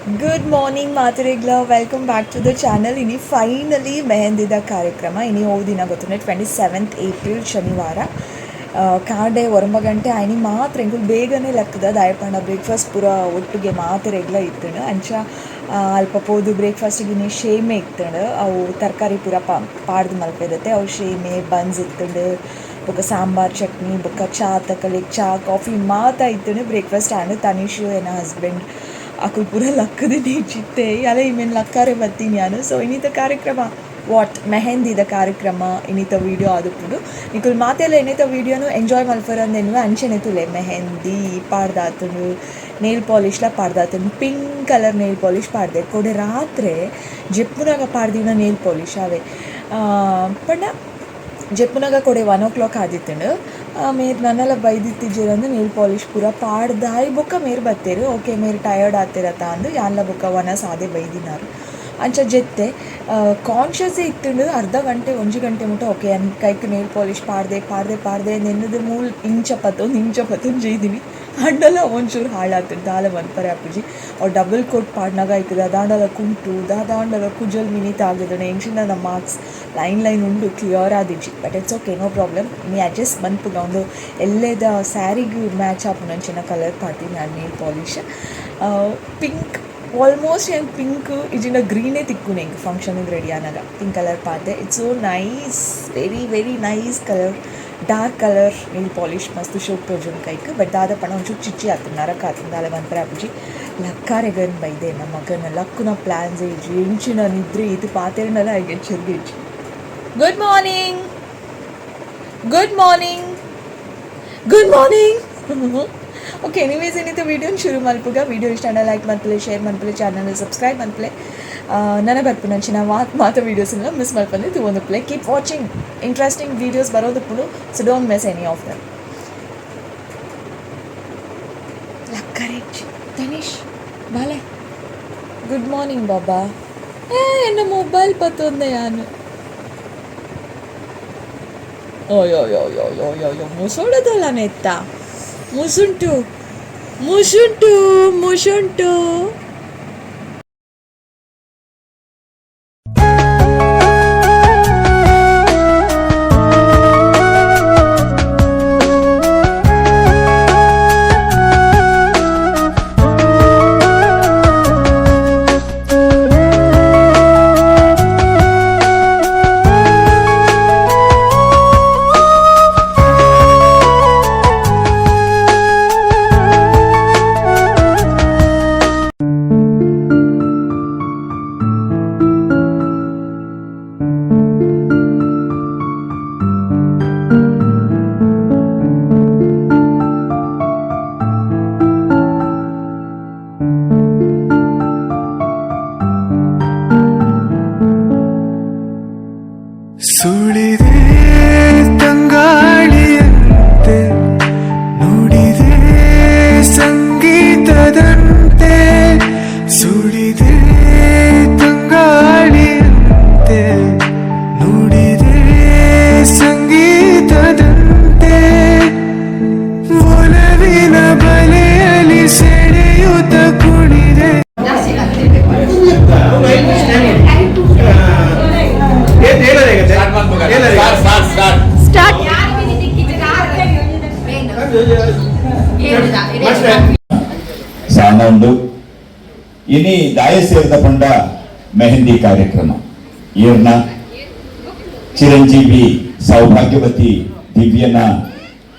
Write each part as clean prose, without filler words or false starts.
Good morning ಮಾತರಿಗ್ಲ welcome back to the channel. ಇನಿ finally ಮೆಹಂದಿದ ಕಾರ್ಯಕ್ರಮ ಇನಿ ಹೋದ ದಿನ ಗೊತ್ತುಂಡೆ 27th ಏಪ್ರಿಲ್ ಶನಿವಾರ ಕಾಡೆ 9 ಗಂಟೆ ಆಯ್ನಿ ಮಾತ್ರ ಎಂಕುಲು ಬೇಗನೆ ಲಕ್ಕದ ದಾಯಪಂಡ ಬ್ರೇಕ್ಫಾಸ್ಟ್ ಪೂರ ಒಟ್ಟಿಗೆ ಮಾತರೆಗ್ಲ ಇತ್ತಂಡು ಅಂಚ ಅಲ್ಪ ಪೋದು ಬ್ರೇಕ್ಫಾಸ್ಟಿಗೆ ಇನಿ ಶೇಮೆ ಇತ್ತಂಡು ಅವು ತರಕಾರಿ ಪೂರ ಪಾಡ್ದು ಮಲ್ಪೆದತ್ತೆ ಅವು ಶೇಮೆ ಬನ್ಸ್ ಇತ್ತಂಡು ಬೊಕ್ಕ ಸಾಂಬಾರ್ ಚಟ್ನಿ ಬೊಕ್ಕ ಚಾ ತಕಲೆ ಚಾ ಕಾಫಿ ಮಾತ ಇತ್ತಂಡು ಬ್ರೇಕ್ಫಾಸ್ಟ್ ಆಂಡ್ ತನಿಷು ಏನ ಹಸ್ಬೆಂಡ್ ಅಕುಲ್ ಪೂರ ಲಕ್ಕದ ನೇಚಿತ್ತೆ ಅಲ್ಲ ಇಮೇನು ಲಕ್ಕಾರೆ ಬರ್ತೀನಿ ನಾನು. ಸೊ ಇನ್ನಿತ ಕಾರ್ಯಕ್ರಮ ಮೆಹಂದಿದ ಕಾರ್ಯಕ್ರಮ ಇನ್ನಿತ ವೀಡಿಯೋ ಆದುಪ್ಪುಡು ನಿಕುಲ್ ಮಾತೆಲ್ಲ ಇನ್ನಿತ ವೀಡಿಯೋನು ಎಂಜಾಯ್ ಮಲ್ಪರಂದೆನ್ನುವ ಅಂಚೆನೆತುಲೆ ಮೆಹಂದಿ ಪಾಡ್ದಾತುಂಡು ನೇಲ್ ಪಾಲಿಶ್ಲ ಪಾಡ್ದಾತುಂಡು ಪಿಂಕ್ ಕಲರ್ ನೇಲ್ ಪಾಲಿಶ್ ಪಾಡ್ದೆ ಕೊಡೆ ರಾತ್ರಿ ಜೆಪ್ಪುನಾಗ ಪಾಡ್ದಿನ ನೇಲ್ ಪಾಲಿಶ್ ಅವೇ ಪಂಡ ಜೆಪ್ಪುನಾಗ ಕೊಡೆ 1 o'clock ಆದಿತ್ತಂಡು ಮೇರ್ ನನ್ನೆಲ್ಲ ಬೈದಿತ್ತಿಜ್ಜೇರಂದು ನೇಲ್ ಪಾಲಿಶ್ ಪೂರ ಪಾಡ್ದಾಯಿ ಬೊಕ್ಕ ಮೇರ್ ಬತ್ತೇರು ಓಕೆ ಮೇರ್ ಟಯರ್ಡ್ ಆತಿರತ್ತ ಅಂದು ಯಾನ್ಲ ಬೊಕ್ಕ ವನ ಸಾದೆ ಬೈದಿನಾರು ಅಂಚ ಜೆತ್ತೆ ಕಾನ್ಷಿಯಸ್ಸೇ ಇತ್ತುಂಡು ಅರ್ಧ ಗಂಟೆ 1 ಗಂಟೆ ಮುಟ್ಟ ಓಕೆ ಅನ್ ಕೈಕ್ ನೇಲ್ ಪಾಲಿಶ್ ಪಾಡ್ದೆ ನೆನ್ನದು ಮೂಲ್ ಇಂಚ ಪತ್ತೊಂದು ಜೈದಿನಿ ಹಣ್ಣೆಲ್ಲ ಒಂಚೂರು ಹಾಳಾಗ್ತದೆ ದಾಲ ಮನ್ಪರೆ ಅಪ್ಪುಜಿ ಅವ್ರು ಡಬಲ್ ಕೋಟ್ ಪಾಡ್ನಾಗ ಆಯ್ತದೆ ದಾಂಡಲ ಕುಂಟು ದಾಂಡಲ ಕುಜಲ್ ಮಿನಿತ್ ಆಗಿದ್ದಾನೆ ಎಂಚಿನ ನಮ್ಮ ಮಾರ್ಕ್ಸ್ ಲೈನ್ ಉಂಡು ಕ್ಲಿಯರ್ ಆದಿಜ್ಜಿ but it's okay no problem ನೀ ಅಡ್ಜಸ್ಟ್ ಮನ್ಪುಗ ಒಂದು ಎಲ್ಲೇದ ಸ್ಯಾರಿಗೂ ಮ್ಯಾಚ್ ಆಪುನಂಚಿನ ಕಲರ್ ಪಾಡ್ತೀನಿ ನಾನು ನೇಲ್ ಪಾಲಿಶ್ ಪಿಂಕ್ ಆಲ್ಮೋಸ್ಟ್ ಏನು ಪಿಂಕ್ ಇಜಿನ ಗ್ರೀನೇ ತಿಕ್ಕುನೆ ಹಿಂಗೆ ಫಂಕ್ಷನಿಗೆ ರೆಡಿ ಆನಾಗ ಪಿಂಕ್ ಕಲರ್ ಪಾಡ್ದೆ it's so nice very nice colour dark colour nail polish ಮಸ್ತ್ ಶೋಕ್ ತೋಜುನ್ ಕೈಕ್ ಬಟ್ ದಾದ ಪಣ ಒಂಚೂರು ಚಿಚ್ಚಿ ಆತು ನರಕ ಆತು ದಾಲೆ ಮನ್ಪರೆ ಅಪ್ಪುಜಿ ಲಕ್ಕಾರೆಗನ್ ಬೈದೆ ನಮ್ಮ ಮಗನ ಲಕ್ಕುನ ಪ್ಲ್ಯಾನ್ಸ್ ಇಜ್ಜಿ ಎಂಚಿನ ನಿದ್ರೆ ಇದು ಪಾತೆರನೆಲ್ಲ ಹಾಗೆ ಚೆರ್ಗಿಜ್ಜಿ. ಗುಡ್ ಮಾರ್ನಿಂಗ್ ಓಕೆ ಎನಿವೇಸ್ ಏನಿತ್ತು ವೀಡಿಯೋನ ಶುರು ಮಲ್ಪುಗ ವಿಡಿಯೋ ಇಷ್ಟ ಲೈಕ್ ಮಲ್ಪಲೆ ಶೇರ್ ಮಲ್ಪಲೆ ಚಾನಲ್ ಸಬ್ಸ್ಕ್ರೈಬ್ ಮಲ್ಪಲೆ ನನ್ನ ಬರ್ಪುನಂಚಿನ ಮಾತು ವೀಡಿಯೋಸ್ನೆಲ್ಲ ಮಿಸ್ ಮಲ್ಪಂದೆ ತಗೊಂಡು play keep watching interesting videos ಬರೋದಪ್ಪು so don't miss any of them. ಲಕ್ಕರೇಜ್ ತನೀಶ್ ಬಾಲೆ ಗುಡ್ ಮಾರ್ನಿಂಗ್ ಬಾಬಾ എൻ്റെ മൊബൈൽ പത്തൊന്ന് ഞാൻ ഓയോ മുസോടതല്ല നെത്ത മുസുಂಟು ಸುಳಿದೆ ತಂಗಾಳಿಯಂತೆ ನುಡಿದೆ ಸಂಗೀತದಂತೆ ಸುಳಿದೆ ತಂಗಾಳಿಯಂತೆ ನುಡಿದೆ ಸಂಗೀತದಂತೆ ಒಲವಿನ ಬಲೆಯಲ್ಲಿ ಸೆಳೆಯುತ್ತ ಕುಣಿದೆ ಸಾನಂಡು ಇನಿ ದಾಯ ಸೇರಿದ ಪಂಡ ಮೆಹಂದಿ ಕಾರ್ಯಕ್ರಮ ಈರ್ನ ಚಿರಂಜೀವಿ ಸೌಭಾಗ್ಯವತಿ ದಿವ್ಯನ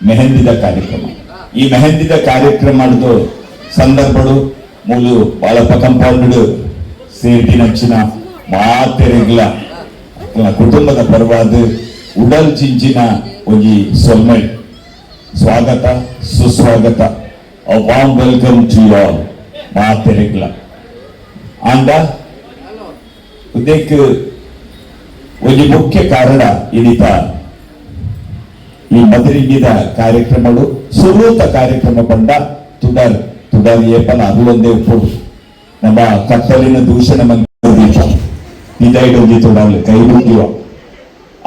ಮೆಹಂದಿದ ಕಾರ್ಯಕ್ರಮ ಈ ಮೆಹಂದಿದ ಕಾರ್ಯಕ್ರಮ ಸಂದರ್ಭಡು ಮೂಲು ಬಾಳಪ್ಪ ಕಂಪೌಂಡ್ ಸೇರಿ ನಚ್ಚಿನ ಮಾತೆರೆಗ್ಲ ಕುಟುಂಬದ ಪರವಾದ ಉಡಲ್ ಚಿಂಚಿನ ಒಂಜಿ ಸೊಲ್ಮೆ ಸ್ವಾಗತ ಸುಸ್ವಾಗತ a warm welcome to you all ಮಾತೆರೆಗ್ಲ ಅಂದ ಉದಕ್ಕೆ ಒಂದು ಮುಖ್ಯ ಕಾರಣ ಇದಿತ ಈ ಮದರಿಂಗಿದ ಕಾರ್ಯಕ್ರಮಗಳು ಸುರೂತ ಕಾರ್ಯಕ್ರಮ ಬಂದ ತುಡರ್ ಏಪನ ಅದು ಒಂದೇ ಉಪ್ಪು ನಮ್ಮ ಕತ್ತಲಿನ ದೂಷಣ ಮಂದಿರ ಇದೈಡೊಂದಿ ತುಡಲ್ ಕೈ ಮುಗಿಯುವ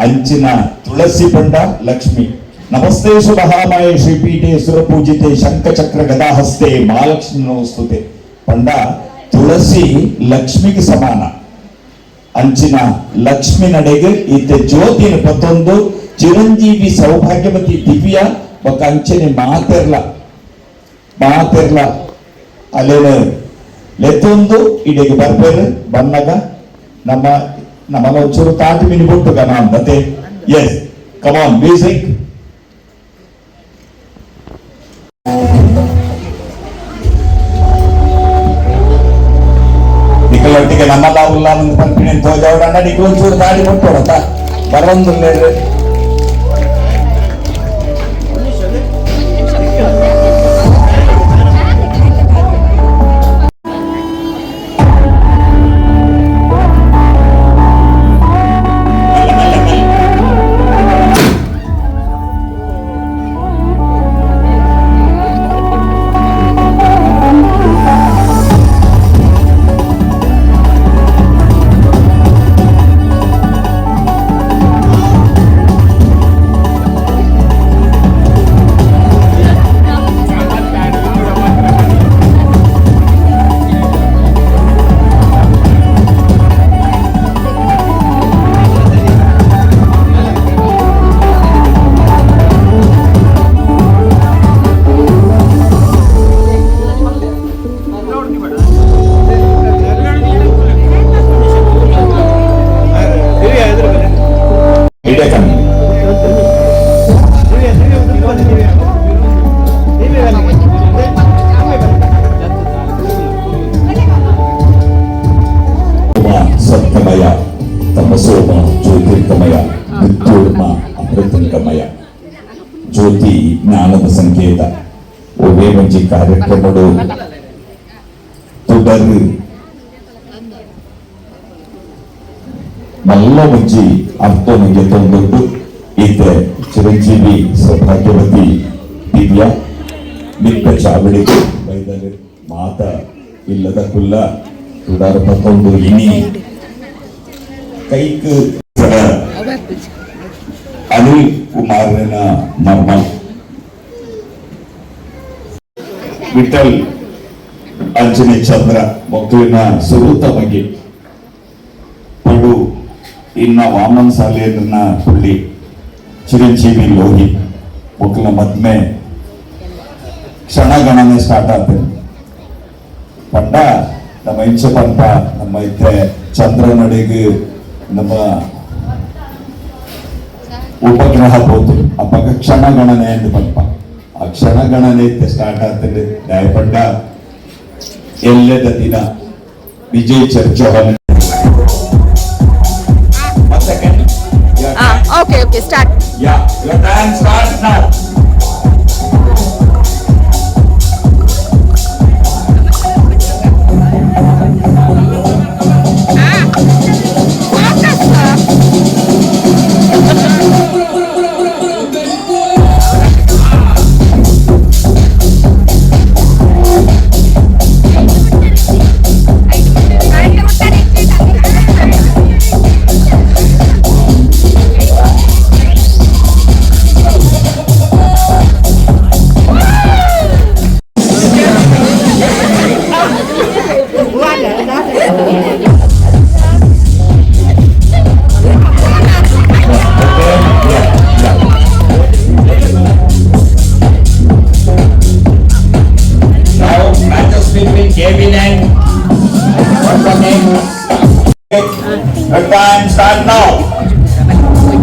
ಅಂಚಿನ ತುಳಸಿ ಪಂಡ ಲಕ್ಷ್ಮಿ ನಮಸ್ತೆ ಸುಮಹಾಮಾಯೆ ಶ್ರೀಪೀಠೆ ಸುರಪೂಜಿತೆ ಶಂಖಚಕ್ರ ಗದಾಹಸ್ತೆ ಮಹಾಲಕ್ಷ್ಮಿ ನಮಸ್ತುತೆ ಪಂಡ ತುಳಸಿ ಲಕ್ಷ್ಮಿಗೆ ಸಮಾನ ಅಂಚಿನ ಲಕ್ಷ್ಮಿ ನಡೆಗೆ ಇತ್ತೆ ಜ್ಯೋತಿನ ಪತ್ತೊಂದು ಚಿರಂಜೀವಿ ಸೌಭಾಗ್ಯವತಿ ದಿವ್ಯ ఒక ಅಂಚನೆ ಮಾತೆರ್ಲ ಅಲ್ಲೇನ ಲೆತ್ತೊಂದು ಇಡೆಗೆ ಬರ್ಬೇರು ಬನ್ನಗ ನಮ್ಮ ಒಂಚೂರು ತಾಟಿ ಮಿನಿ ಬಿಟ್ಟು ಗನ ಅಂತತೆ ಎಸ್ ಕಮಾನ್ ಮ್ಯೂಸಿಕ್ ನಿಕ್ಕಲೊಟ್ಟಿಗೆ ನಮ್ಮಲ್ಲ ಉಲ್ಲ ಒಂದು ಪಂಪಿನ ತೋಜವಡ ನಿಕ್ಕ ಒಂಚೂರು ತಾಟಿ ಬಿಟ್ಟೋಡತ್ತ ಬರೊಂದು ಸತ್ಯಮಯ ತಮಸೋಮ ಜ್ಯೋತಿರ್ಗಮಯ ಮೃತ್ಯೋರ್ಮ ಅಮೃತಂಗಮಯ ಜ್ಯೋತಿ ಜ್ಞಾನದ ಸಂಕೇತ ಒವೇ ಮಂಜಿ ಕಾರ್ಯಕ್ರಮಗಳು തുടർന്ന് നല്ല ಮುಂಜಿ ಅರ್ಥ ಮುಂಜೆ ತಂದೊಂದು ಇತ್ತೆ ಚಿರಂಜೀವಿ ಸೌಭಾಗ್ಯವತಿ ದಿವ್ಯ ಮಿಕ್ಕ ಚಾವಡಿಗೆ ಬೈದರೆ ಮಾತ ಇಲ್ಲದ ಕುಲ್ಲ തുടർ പത്തൊമ്പത് ഇനി കൈക്ക് ಅನಿಲ್ ಕುಮಾರನ ಮರ್ಮ ವಿಠಲ್ ಅಂಜನೆ ಚಂದ್ರ ಮಕ್ಕಳಿನ ಸುರುತ ಬಗ್ಗೆ ಪಡು ಇನ್ನ ವಾಮನ್ ಸಾಲೇನ ಪುಳ್ಳಿ ಚಿರಂಜೀವಿ ಲೋಹಿ ಮಕ್ಕಳ ಮದ್ಮೆ ಕ್ಷಣಗಣನೆ ಸ್ಟಾರ್ಟ್ ಆಗ್ತದೆ ಪಂಡ ನಮ್ಮ ಇಂಚೆ ಪಂಪ ನಮ್ಮ ಇತ್ತೆ ಚಂದ್ರ ನಡೆಗೆ ನಮ್ಮ ಉಪಗ್ರಹ ಹೋತು ಅಪ್ಪಾಗ ಕ್ಷಣಗಣನೆ ಎಂದು ಪಂಪ ಆ ಕ್ಷಣಗಣನೆ ಇತ್ತೆ ಸ್ಟಾರ್ಟ್ ಆಗ್ತದೆ ದಯಪಂಡ ಎಲ್ಲದ ದಿನ Vijay church hall Okay, start. Yeah, your time starts now. Your time start now.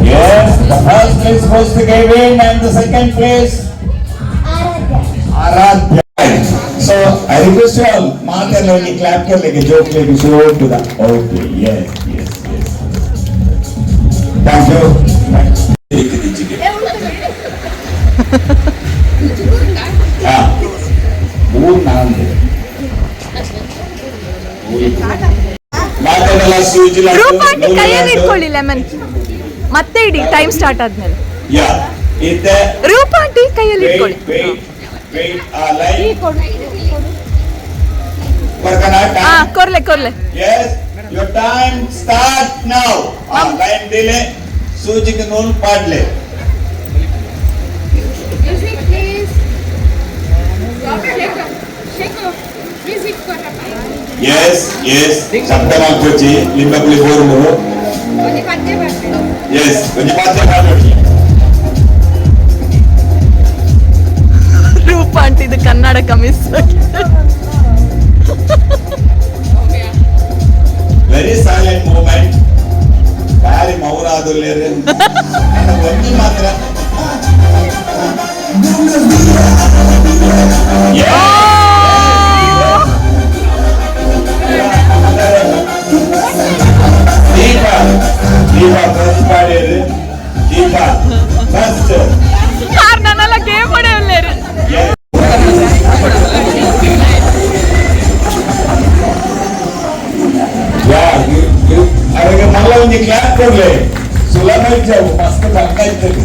Yes, the first place goes to Gavin and the second place Aradhya. So I request you all, माथे लोगी clap कर लेके joke लेके show to that. Okay, yes. Thank you. एक दीजिए. हाँ, वो नाम दे. माथे वाला सूजी लाओ. ರೂಪಾಂಟಿ ಕೈಯಲ್ಲಿ ಇಟ್ಕೊಳ್ಳಿ ಲೆಮನ್ ಮತ್ತೆ ಇಡಿ ಟೈಮ್ ಸ್ಟಾರ್ಟ್ ಆದ್ಮೇಲೆ Yeah, इधर. ರೂಪಾಂಟಿ ಕೈಯಲ್ಲಿ ಇಟ್ಕೊಳ್ಳಿ Wait. wait, line. Workana, ಹಾ time. ಕೊರ್ಲೆ Yes, your time start now. Line delay. Sujik noon padle. Music please. Shake off. Music for Yes, yes. Sabdama kochi, limbapli formu. Only padde padde. Yes, konja paathe paadodi. ರೂಪ ಅಂಟಿದ್ದು ಕನ್ನಡಕ miss Very silent moment. Very mauna adullere. Only matra. Deepa first paderu. Deepa first. ನನ್ನೆಲ್ಲ game ಹೊಡೆಯಲ್ಲೇರು Yes. ಅದಕ್ಕೆ ಮಲ್ಲ ಒಂದು class ಕೊಡ್ಲಿ ಸುಲಭ ಇದ್ದಾವು ಮಸ್ತ್ ಬರ್ತಾ ಇರ್ತದೆ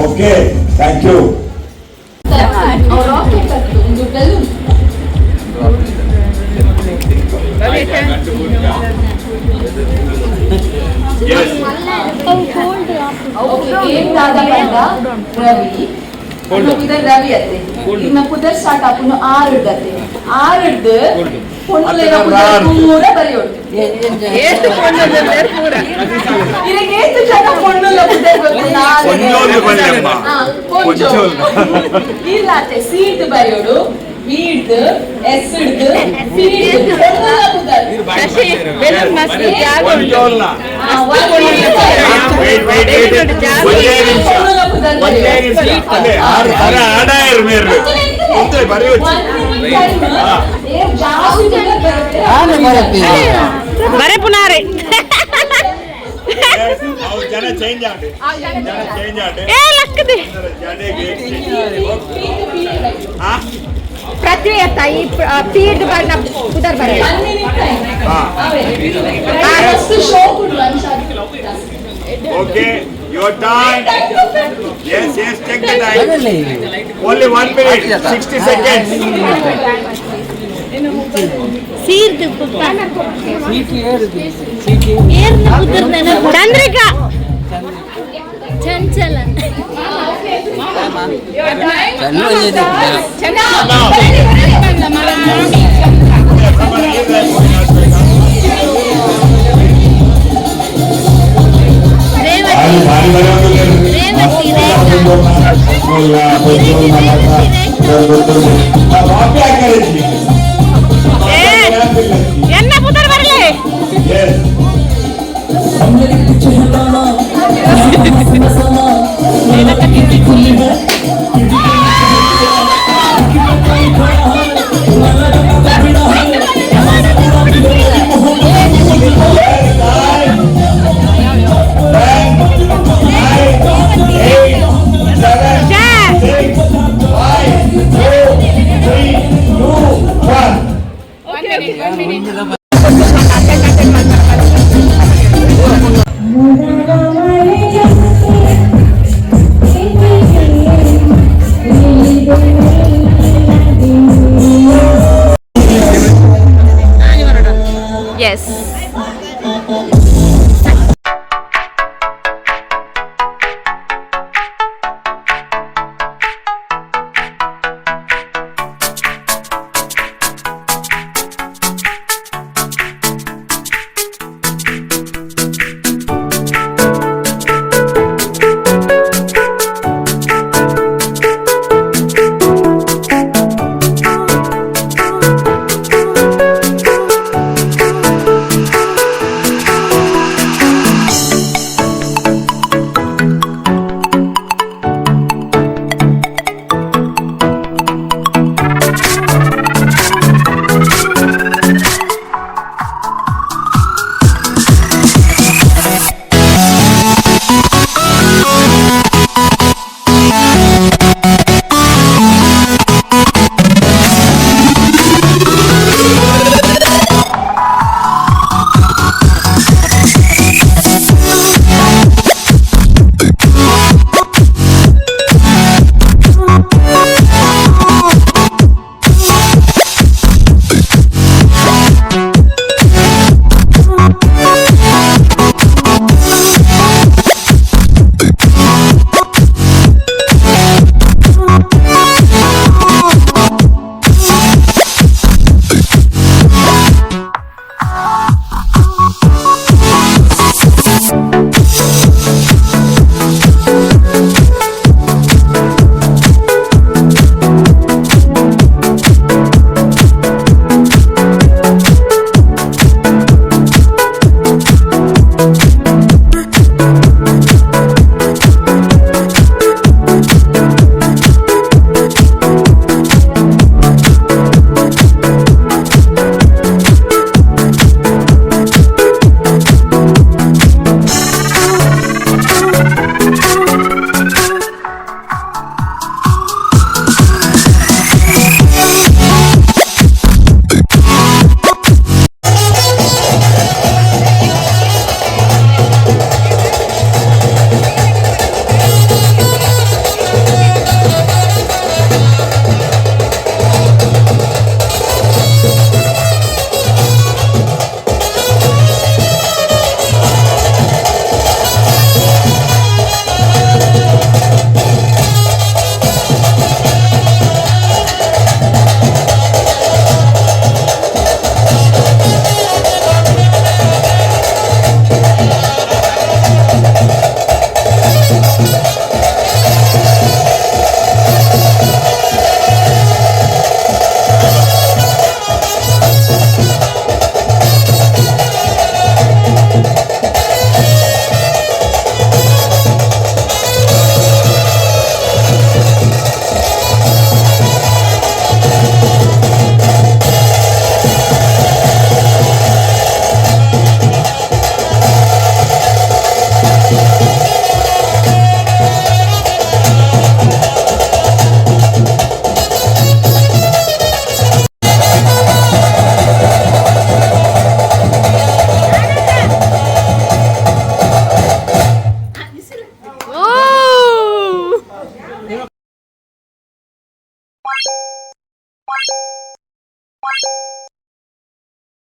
ಓಕೆ ಥ್ಯಾಂಕ್ ಯು ರವಿ ಅತ್ತೆ ಇನ್ನ ಪುದರ್ ಸ್ಟಾರ್ಟ್ ಆಪುನು ಆರು ಇಡ್ದತ್ತೆ ಆರು ಹಿಡ್ದು ಪೊಣ್ಣುಲೇನ ಪೂರ ಬರೆಯೋಡು ಎಷ್ಟು ಕೊಂಡೋದ್ರೆ ಪೂರ ಇದಕ್ಕೆ ಎಷ್ಟು ಜನ ಪೊಣ್ಣುಲ ಪುದರ್ ಇಲ್ಲ ಅತ್ತೆ ಸೀಟ್ ಬರೆಯೋಡು ಬೀಡ್ದು ಎಸ್ ಹಿಡ್ದು ಫೀಡ್ ಪೊಣ್ಣುಲ ಪುದರ್ ಶಶಿ ಬೆಲೂನ್ ಮಸ್ತ್ ಜಾಗ ಉಂಟು ಪೊಣ್ಣುಲ ಪುದರ್ ಬರೇ ಪುನಾರೆ ಜನ ಚೇಂಜ್ ಆಗಿ ಏ ಲಕ್ಕದೆ ಪ್ರತಿ ತಾಯಿ ಪೀಡ್ ಬರ್ನ ಉದರ್ ಬರಲ್ಲ okay your time yes check the time only 1 minute 60 seconds ಸೀರ್ದು ಚಂದ್ರಿಕಾ ಚಂಚಲ ಎನ್ನ ಪುದರ್ ಬರಲೇ ಎಸ್